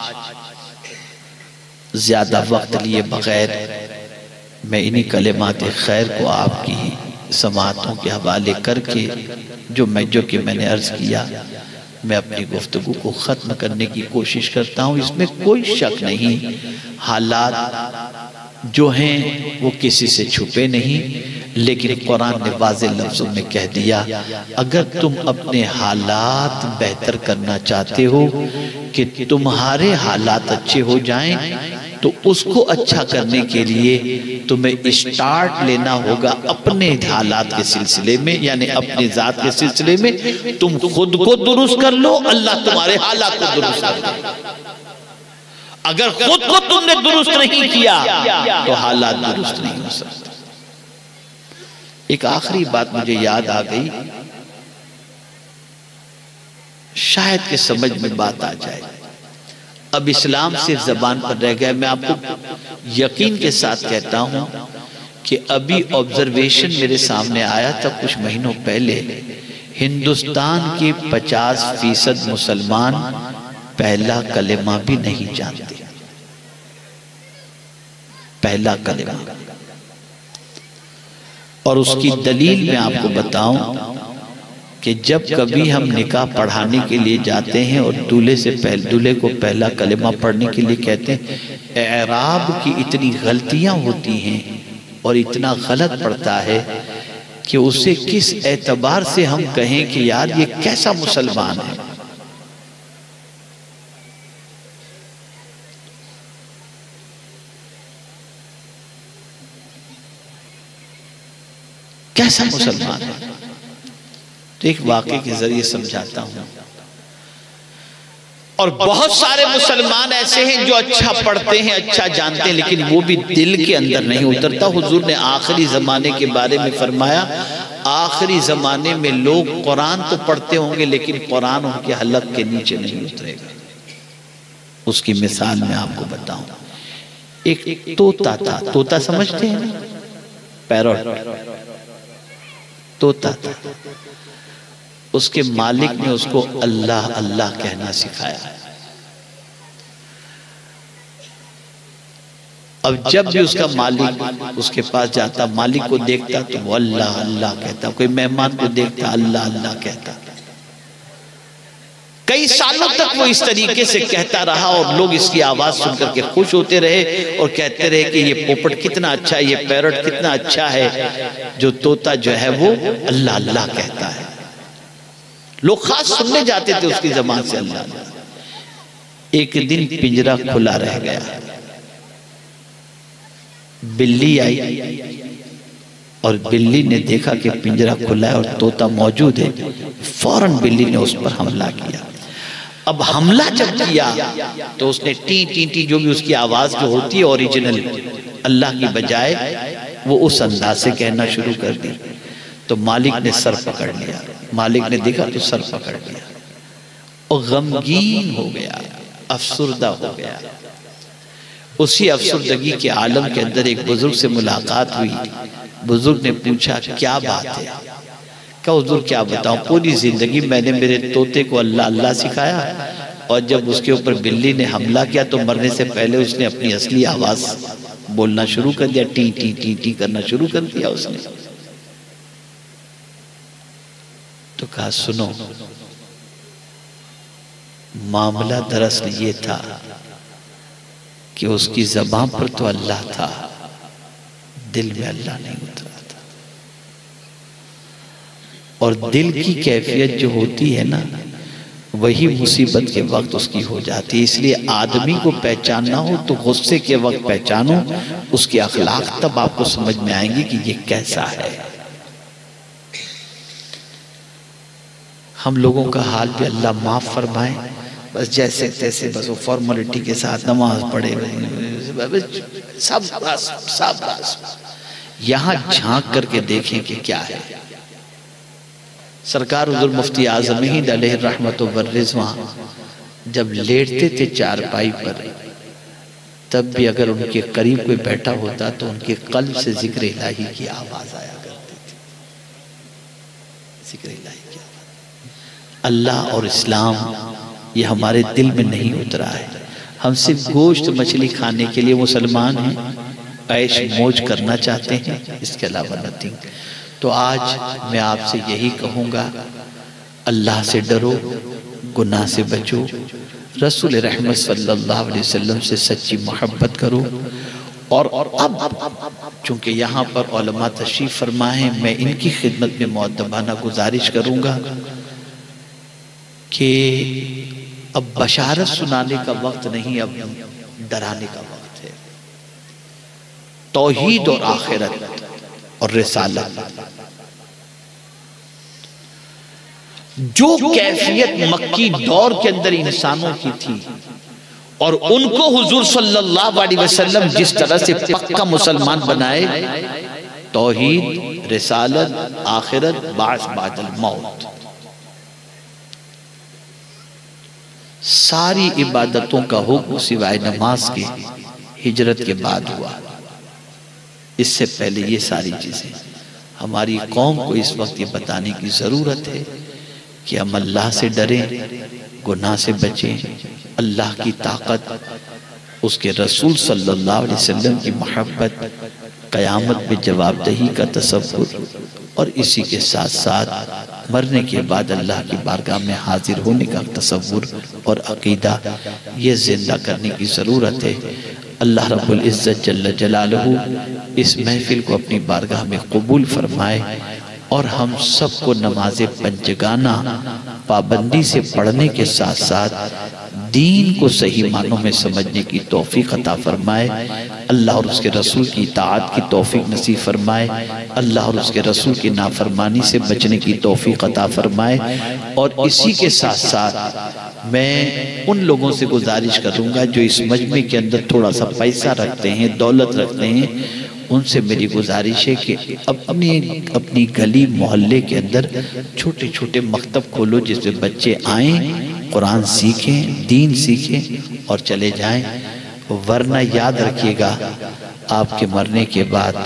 ज्यादा वक्त लिए बगैर मैं इन्हीं कलिमात खैर को आपकी समातों के हवाले करके जो कि मैंने अर्ज किया, मैं अपनी गुफ्तगू को ख़त्म करने की कोशिश करता हूँ। इसमें कोई शक नहीं, हालात जो हैं वो किसी से छुपे नहीं, लेकिन कुरान ने वाज़ेह लफ्ज़ों में कह दिया, अगर तुम अपने हालात बेहतर करना चाहते हो कि तुम्हारे हालात अच्छे हो जाएं, तो उसको अच्छा करने के लिए तुम्हें स्टार्ट लेना होगा अपने हालात के सिलसिले में, यानी अपने जात के सिलसिले में। तुम खुद को दुरुस्त कर लो, अल्लाह तुम्हारे हालात को दुरुस्त कर दे। अगर खुद को तुमने दुरुस्त नहीं किया तो हालात दुरुस्त नहीं हो सकते। एक आखिरी बात मुझे याद आ गई, शायद के समझ में बात आ जाए। अब इस्लाम सिर्फ जबान पर रह गया। मैं आपको यकीन के साथ कहता हूं कि अभी ऑब्जर्वेशन मेरे सामने आया था कुछ महीनों पहले, हिंदुस्तान के 50% मुसलमान पहला कलेमा भी नहीं जानते। पहला कलेमा, और उसकी दलील मैं आपको बताऊं कि जब कभी हम निकाह पढ़ाने के लिए जाते हैं और दूल्हे को पहला कलेमा पढ़ने के लिए कहते हैं, एराब की इतनी गलतियां होती हैं और इतना गलत पड़ता है कि उसे किस एतबार से हम कहें कि यार ये कैसा मुसलमान है। कैसा मुसलमान है। तो एक वाक़े के जरिए समझाता हूं। और बहुत सारे मुसलमान ऐसे हैं जो अच्छा पढ़ते हैं, अच्छा जानते हैं, लेकिन वो भी दिल के अंदर नहीं उतरता। हुजूर ने आखिरी जमाने के बारे में फरमाया, आखिरी जमाने में लोग कुरान तो पढ़ते होंगे लेकिन कुरान उनके हलक के नीचे नहीं उतरेगा। उसकी मिसाल मैं आपको बताऊं। एक तोता था, तोता समझते हैं ना, पैरट तोता था। उसके मालिक ने उसको अल्लाह अल्लाह कहना सिखाया। अब जब भी उसका मालिक उसके पास जाता, मालिक को देखता तो वो अल्लाह अल्लाह कहता, कोई मेहमान को देखता अल्लाह अल्लाह कहता। कई सालों तक वो इस तरीके से कहता रहा और लोग इसकी आवाज सुनकर के खुश होते रहे और कहते रहे कि ये पोपट कितना अच्छा है, ये पैरट कितना अच्छा है, जो तोता जो है वो अल्लाह अल्लाह कहता है। लोग खास सुनने जाते थे उसकी ज़बान से अल्लाह। एक दिन पिंजरा खुला रह गया, बिल्ली आई और बिल्ली ने देखा कि पिंजरा खुला है और तोता मौजूद है। फौरन बिल्ली ने उस पर हमला किया। अब हमला जब किया तो उसने टी टी टी जो भी उसकी आवाज जो होती है ओरिजिनल अल्लाह की बजाय वो उस अंदाज से कहना शुरू कर दी। तो मालिक ने सर पकड़ लिया। मालिक ने देखा तो सर पकड़ लिया और गमगीन हो गया, अफसुर्दा हो गया। उसी अफसुर्दगी के आलम के अंदर एक बुजुर्ग से मुलाकात हुई। बुजुर्ग ने पूछा क्या बात है? क्या हुजूर क्या बताऊं, पूरी जिंदगी मैंने मेरे तोते को अल्लाह अल्लाह सिखाया और जब उसके ऊपर बिल्ली ने हमला किया तो मरने से पहले उसने अपनी असली आवाज बोलना शुरू कर दिया, टी टी टी टी करना शुरू कर दिया उसने। तो कहा सुनो, मामला दरअसल ये था कि उसकी ज़बान पर तो अल्लाह था, दिल में अल्लाह नहीं उतरा था। और दिल की कैफियत जो होती है ना, वही मुसीबत के वक्त उसकी हो जाती है। इसलिए आदमी को पहचानना हो तो गुस्से के वक्त पहचानो उसके अखलाक, तब आपको समझ में आएंगे कि ये कैसा है। हम लोगों का हाल भी अल्लाह माफ फरमाए, बस जैसे तैसे बस वो फॉर्मेलिटी के साथ नमाज पढ़े, सब यहाँ झांक करके देखें कि क्या है। सरकार हुज़ूर मुफ्ती आज़म हिंद अलैहि रहमत व रिज़वान जब लेटते थे चारपाई पर, तब भी अगर उनके करीब कोई बैठा होता तो उनके कल्ब से जिक्र इलाही की आवाज आया करती थी। जिक्र इलाही की आवाज। अल्लाह और इस्लाम ये हमारे दिल में नहीं उतरा है। हम सिर्फ गोश्त मछली खाने के लिए मुसलमान हैं, ऐश मौज करना चाहते हैं, इसके अलावा नथिंग। तो आज मैं आपसे यही कहूँगा, अल्लाह से डरो, गुनाह से बचो, रसूल रहमत सल्लल्लाहु अलैहि वसल्लम से सच्ची मोहब्बत करो। और अब चूंकि यहाँ पर उलमा तशरीफ फरमा है, मैं इनकी खिदमत में मुअद्दबाना गुजारिश करूँगा कि अब बशारत सुनाने का वक्त नहीं, अब डराने का वक्त है। तौहीद और आखिरत और रिसालत, जो कैफियत मक्की दौर के अंदर इंसानों की थी और उनको हुजूर सल्लल्लाहु अलैहि वसल्लम जिस तरह से पक्का मुसलमान बनाए, तौहीद, रिसालत, आखिरत, बास बादल मौत, सारी इबादतों का हुक्म सिवाय नमाज के हिजरत के बाद हुआ। इससे पहले ये सारी चीजें हमारी कौम को इस वक्त ये बताने की जरूरत है कि हम अल्लाह से डरें, गुनाह से बचें, अल्लाह की ताकत, उसके रसूल सल्लल्लाहु अलैहि वसल्लम की मोहब्बत, क़यामत में जवाबदेही का तसव्वुर, और इसी के साथ साथ मरने के बाद अल्लाह की बारगाह में हाजिर होने का तसव्वुर और अकीदा, ये जिंदा करने की ज़रूरत है। अल्लाह रब्बुल इज़्ज़त जल्ल जलालहू इस महफिल को अपनी बारगाह में कबूल फरमाए और हम सबको नमाज पंचगाना पाबंदी से पढ़ने के साथ साथ दीन को सही मानों में समझने की तौफीक अता फरमाए। अल्लाह और उसके रसूल की इताअत की तौफीक नसीब फरमाए। अल्लाह और उसके रसूल की नाफरमानी से बचने की तौफीक अता फरमाए। और इसी के साथ साथ मैं उन लोगों से गुजारिश करूँगा जो इस मजमे के अंदर थोड़ा सा पैसा रखते हैं, दौलत रखते हैं, उनसे मेरी गुजारिश है कि अपनी गली मोहल्ले के अंदर छोटे छोटे मकतब खोलो जिसमें बच्चे आएँ, कुरान सीखें, दीन सीखें और चले जाएं। वरना याद रखिएगा, आपके मरने के बाद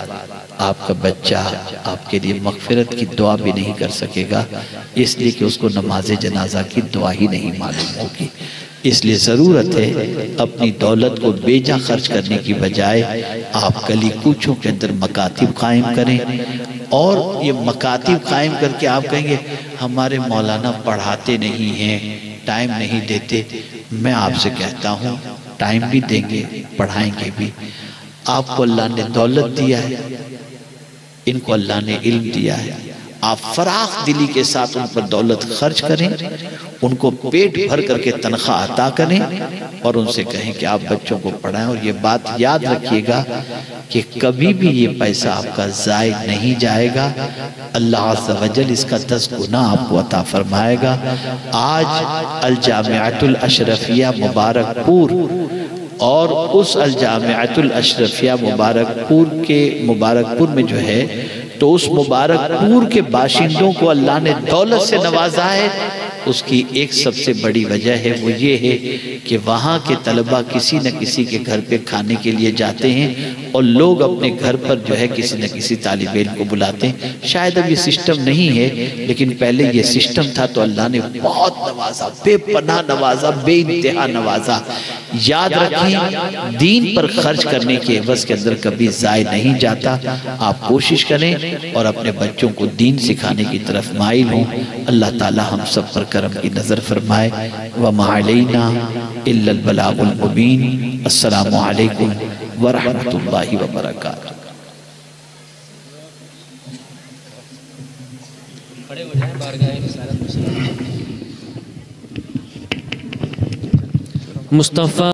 आपका बच्चा आपके लिए मगफिरत की दुआ भी नहीं कर सकेगा, इसलिए कि उसको नमाज जनाजा की दुआ ही नहीं मालूम होगी। इसलिए ज़रूरत है अपनी दौलत को बेजा खर्च करने की बजाय आप गली कूचों के अंदर मकातिब कायम करें। और ये मकातिब कायम करके आप कहेंगे हमारे मौलाना पढ़ाते नहीं हैं, टाइम नहीं देते। मैं आपसे कहता हूँ टाइम भी देंगे, पढ़ाएंगे भी। आपको अल्लाह ने दौलत दिया है, इनको अल्लाह ने इल्म दिया है, आप फराख दिली के साथ उन पर दौलत खर्च करें, उनको पेट भर करके तनख्वाह अता करें और उनसे कहें कि आप बच्चों को पढ़ाएं। और ये बात याद रखिएगा कि कभी भी ये पैसा आपका ज़ाय नहीं जाएगा, अल्लाह अज़्ज़ा वजल इसका 10 गुना आपको अता फरमाएगा। आज अल जामिअतुल अशरफिया मुबारकपुर और उस अल जामिअतुल अशरफिया मुबारकपुर में जो है, तो उस मुबारकपुर के बाशिंदों को अल्लाह ने दौलत से नवाजा है। उसकी एक सबसे बड़ी वजह है, वो ये है कि वहाँ के तलबा किसी न किसी के घर पे खाने के लिए जाते हैं और लोग अपने घर पर जो है किसी न किसी तालिब इल्म को बुलाते हैं। शायद अब ये सिस्टम नहीं है, लेकिन पहले ये सिस्टम था, तो अल्लाह ने बहुत नवाजा, बेपनाह नवाजा, बेइंतहा नवाजा। याद रखें, दीन पर खर्च करने के एवज के अंदर कभी ज़ाय नहीं जाता। आप कोशिश करें और अपने बच्चों को दीन सिखाने की तरफ माइल हों। अल्लाह ताला हम सब पर करम की नज़र फरमाए। व मा अलैना इल्लल बलागुल मुबीन। अस्सलामु अलैकुम व रहमतुल्लाहि व बरकातुहू। खड़े हो जाएं, बारगाह रिसालत मुस्तफ़ा